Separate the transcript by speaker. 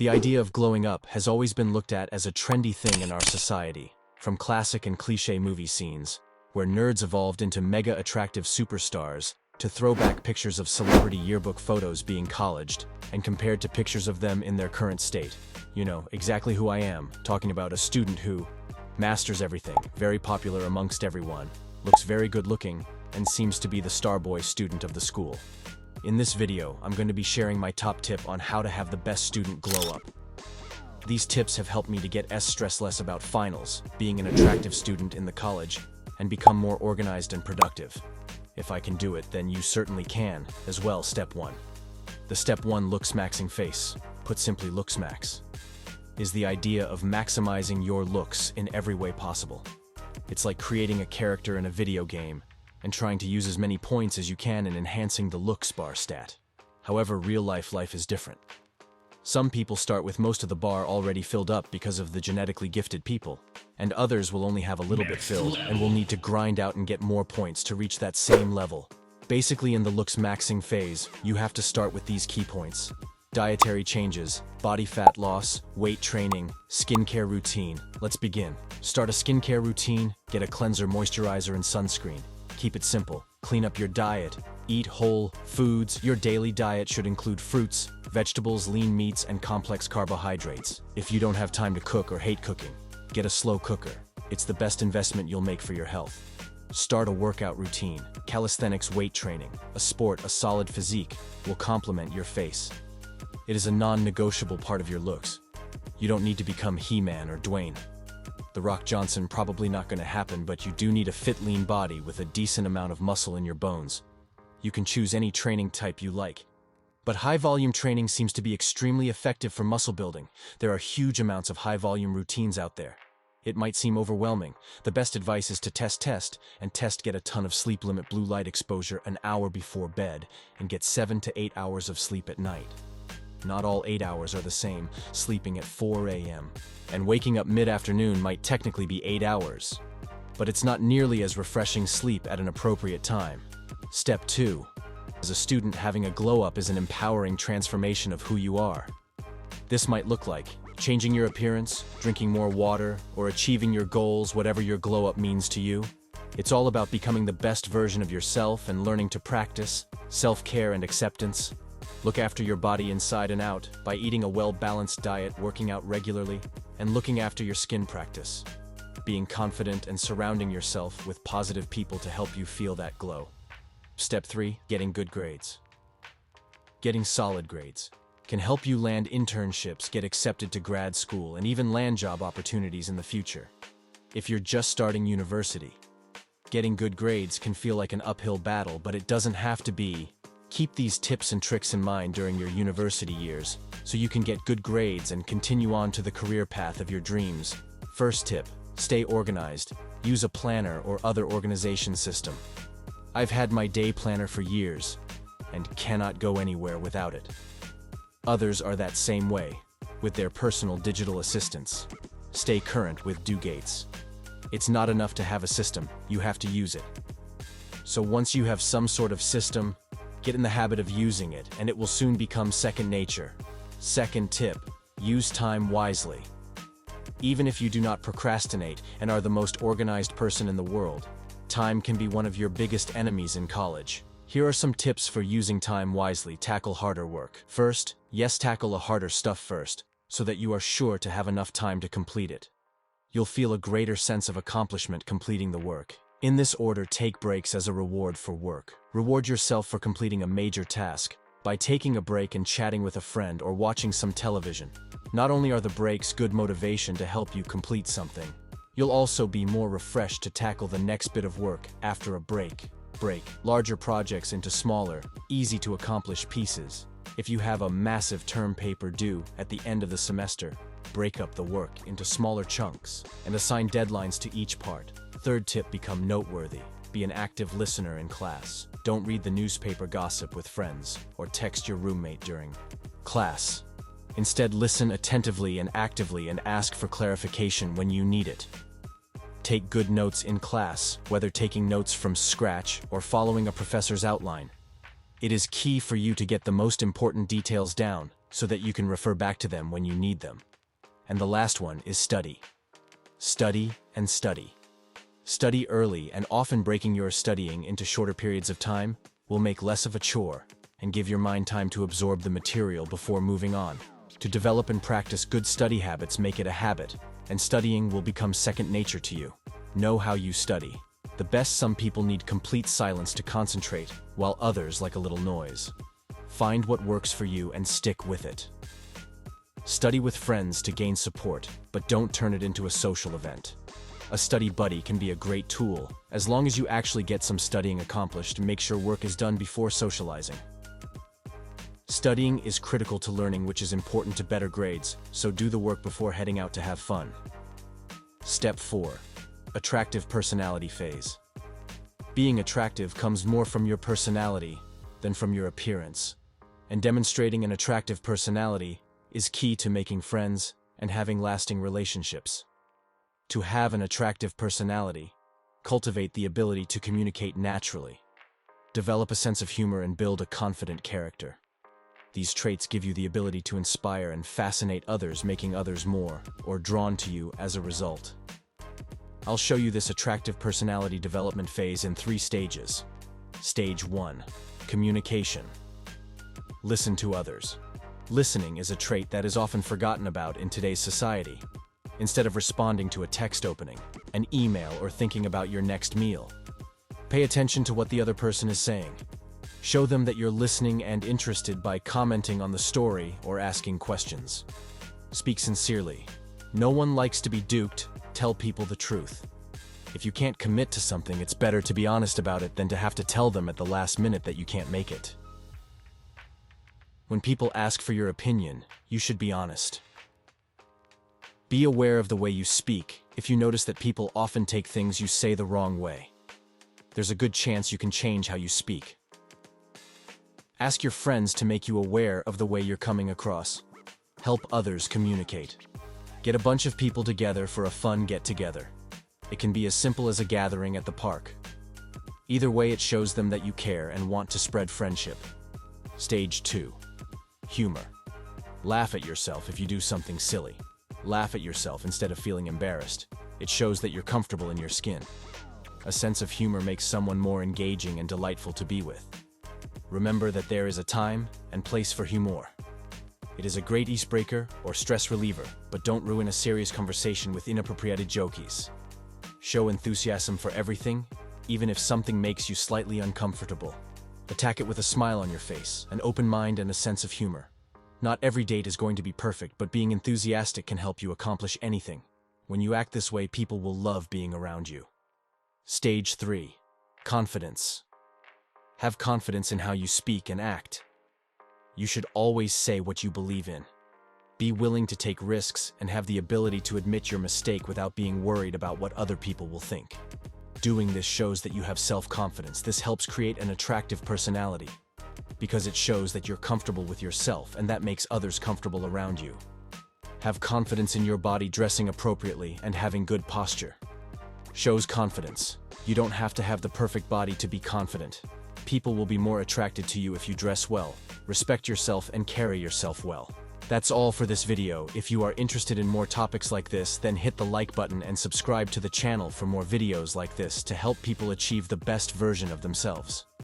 Speaker 1: The idea of glowing up has always been looked at as a trendy thing in our society, from classic and cliché movie scenes, where nerds evolved into mega-attractive superstars, to throwback pictures of celebrity yearbook photos being colleged, and compared to pictures of them in their current state. You know, exactly who I am, talking about a student who masters everything, very popular amongst everyone, looks very good-looking, and seems to be the star boy student of the school. In this video, I'm going to be sharing my top tip on how to have the best student glow up. These tips have helped me to get stressed less about finals, being an attractive student in the college, and become more organized and productive. If I can do it, then you certainly can, as well. Step 1. The Step 1 looks maxing face, put simply looks max, is the idea of maximizing your looks in every way possible. It's like creating a character in a video game, and trying to use as many points as you can in enhancing the looks bar stat. However, life is different. Some people start with most of the bar already filled up because of the genetically gifted people, and others will only have a little bit filled and will need to grind out and get more points to reach that same level. Basically, in the looks maxing phase, you have to start with these key points: dietary changes, body fat loss, weight training, skincare routine. Let's begin. Start a skincare routine, get a cleanser, moisturizer, and sunscreen. Keep it simple. Clean up your diet. Eat whole foods. Your daily diet should include fruits, vegetables, lean meats, and complex carbohydrates. If you don't have time to cook or hate cooking, get a slow cooker. It's the best investment you'll make for your health. Start a workout routine. Calisthenics, weight training, a sport, a solid physique will complement your face. It is a non-negotiable part of your looks. You don't need to become He-Man or Dwayne The Rock Johnson, probably not going to happen, but you do need a fit, lean body with a decent amount of muscle in your bones. You can choose any training type you like. But high-volume training seems to be extremely effective for muscle building. There are huge amounts of high-volume routines out there. It might seem overwhelming. The best advice is to test, get a ton of sleep. Limit blue light exposure an hour before bed, and get 7 to 8 hours of sleep at night. Not all 8 hours are the same. Sleeping at 4 a.m. and waking up mid-afternoon might technically be 8 hours. But it's not nearly as refreshing. Sleep at an appropriate time. Step 2. As a student, having a glow-up is an empowering transformation of who you are. This might look like changing your appearance, drinking more water, or achieving your goals. Whatever your glow-up means to you, it's all about becoming the best version of yourself and learning to practice self-care and acceptance. Look after your body inside and out by eating a well-balanced diet, working out regularly, and looking after your skin. Practice being confident and surrounding yourself with positive people to help you feel that glow. Step 3. Getting good grades. Getting solid grades can help you land internships, get accepted to grad school, and even land job opportunities in the future. If you're just starting university, getting good grades can feel like an uphill battle, but it doesn't have to be. Keep these tips and tricks in mind during your university years, so you can get good grades and continue on to the career path of your dreams. First tip: stay organized. Use a planner or other organization system. I've had my day planner for years, and cannot go anywhere without it. Others are that same way, with their personal digital assistants. Stay current with due dates. It's not enough to have a system, you have to use it. So once you have some sort of system, get in the habit of using it, and it will soon become second nature. Second tip: use time wisely. Even if you do not procrastinate and are the most organized person in the world, time can be one of your biggest enemies in college. Here are some tips for using time wisely. Tackle harder work. First, tackle a harder stuff first, so that you are sure to have enough time to complete it. You'll feel a greater sense of accomplishment completing the work. In this order, take breaks as a reward for work. Reward yourself for completing a major task by taking a break and chatting with a friend or watching some television. Not only are the breaks good motivation to help you complete something, you'll also be more refreshed to tackle the next bit of work after a break. Break larger projects into smaller, easy-to-accomplish pieces. If you have a massive term paper due at the end of the semester, break up the work into smaller chunks and assign deadlines to each part. Third tip: become noteworthy. Be an active listener in class. Don't read the newspaper gossip with friends or text your roommate during class. Instead, listen attentively and actively and ask for clarification when you need it. Take good notes in class, whether taking notes from scratch or following a professor's outline. It is key for you to get the most important details down, so that you can refer back to them when you need them. And the last one is study. Study and study. Study early, and often breaking your studying into shorter periods of time will make less of a chore and give your mind time to absorb the material before moving on. To develop and practice good study habits, make it a habit, and studying will become second nature to you. Know how you study. The best: some people need complete silence to concentrate, while others like a little noise. Find what works for you and stick with it. Study with friends to gain support, but don't turn it into a social event. A study buddy can be a great tool, as long as you actually get some studying accomplished and make sure work is done before socializing. Studying is critical to learning, which is important to better grades, so do the work before heading out to have fun. Step 4. Attractive personality phase. Being attractive comes more from your personality than from your appearance, and demonstrating an attractive personality is key to making friends and having lasting relationships. To have an attractive personality, cultivate the ability to communicate naturally. Develop a sense of humor and build a confident character. These traits give you the ability to inspire and fascinate others, making others more or drawn to you as a result. I'll show you this attractive personality development phase in 3 stages. Stage 1. Communication. Listen to others. Listening is a trait that is often forgotten about in today's society. Instead of responding to a text opening, an email, or thinking about your next meal, pay attention to what the other person is saying. Show them that you're listening and interested by commenting on the story or asking questions. Speak sincerely. No one likes to be duped. Tell people the truth. If you can't commit to something, it's better to be honest about it than to have to tell them at the last minute that you can't make it. When people ask for your opinion, you should be honest. Be aware of the way you speak. If you notice that people often take things you say the wrong way, there's a good chance you can change how you speak. Ask your friends to make you aware of the way you're coming across. Help others communicate. Get a bunch of people together for a fun get-together. It can be as simple as a gathering at the park. Either way, it shows them that you care and want to spread friendship. Stage 2. Humor. Laugh at yourself if you do something silly. Laugh at yourself instead of feeling embarrassed. It shows that you're comfortable in your skin. A sense of humor makes someone more engaging and delightful to be with. Remember that there is a time and place for humor. It is a great icebreaker or stress reliever, but don't ruin a serious conversation with inappropriate jokes. Show enthusiasm for everything, even if something makes you slightly uncomfortable. Attack it with a smile on your face, an open mind, and a sense of humor. Not every date is going to be perfect, but being enthusiastic can help you accomplish anything. When you act this way, people will love being around you. Stage 3. Confidence. Have confidence in how you speak and act. You should always say what you believe in. Be willing to take risks and have the ability to admit your mistake without being worried about what other people will think. Doing this shows that you have self-confidence. This helps create an attractive personality, because it shows that you're comfortable with yourself, and that makes others comfortable around you. Have confidence in your body. Dressing appropriately and having good posture shows confidence. You don't have to have the perfect body to be confident. People will be more attracted to you if you dress well, respect yourself, and carry yourself well. That's all for this video. If you are interested in more topics like this, then hit the like button and subscribe to the channel for more videos like this to help people achieve the best version of themselves.